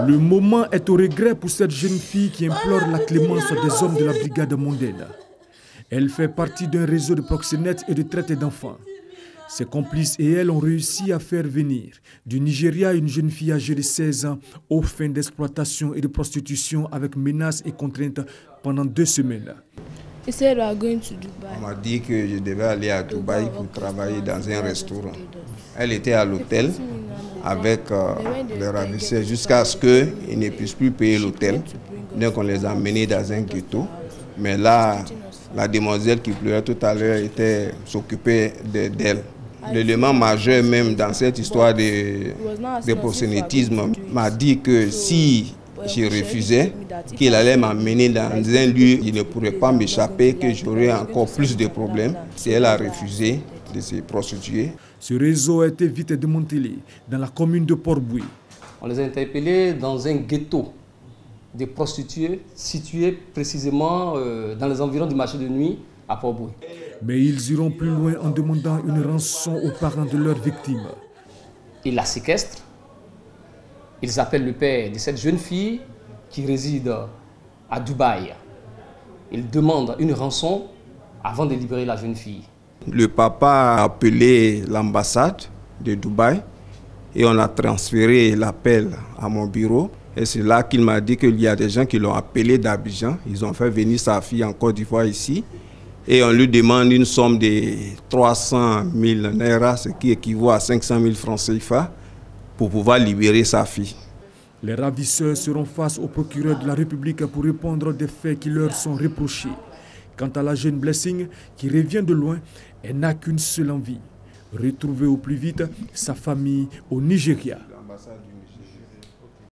Le moment est au regret pour cette jeune fille qui implore la clémence des hommes de la brigade mondaine. Elle fait partie d'un réseau de proxénètes et de traite d'enfants. Ses complices et elle ont réussi à faire venir du Nigeria une jeune fille âgée de 16 ans aux fins d'exploitation et de prostitution avec menaces et contraintes pendant 2 semaines. On m'a dit que je devais aller à Dubaï pour travailler dans un restaurant. Elle était à l'hôtel avec les ravisseurs jusqu'à ce qu'ils ne puissent plus payer l'hôtel. Donc on les a emmenés dans un ghetto. Mais là, la demoiselle qui pleurait tout à l'heure s'occupait d'elle. L'élément majeur même dans cette histoire de proxénétisme m'a dit que si je refusais, qu'il allait m'emmener dans un lieu, il ne pourrait pas m'échapper, que j'aurais encore plus de problèmes. Si elle a refusé de se prostituer. Ce réseau a été vite démantelé dans la commune de Port-Bouillet. On les a interpellés dans un ghetto de prostituées situé précisément dans les environs du marché de nuit à Port-Bouillet. Mais ils iront plus loin en demandant une rançon aux parents de leurs victimes. Ils la séquestrent. Ils appellent le père de cette jeune fille qui réside à Dubaï. Ils demandent une rançon avant de libérer la jeune fille. Le papa a appelé l'ambassade de Dubaï et on a transféré l'appel à mon bureau. Et c'est là qu'il m'a dit qu'il y a des gens qui l'ont appelé d'Abidjan. Ils ont fait venir sa fille en Côte d'Ivoire ici. Et on lui demande une somme de 300 000 naira, ce qui équivaut à 500 000 francs CFA, pour pouvoir libérer sa fille. Les ravisseurs seront face au procureur de la République pour répondre des faits qui leur sont reprochés. Quant à la jeune Blessing, qui revient de loin, elle n'a qu'une seule envie, retrouver au plus vite sa famille au Nigeria.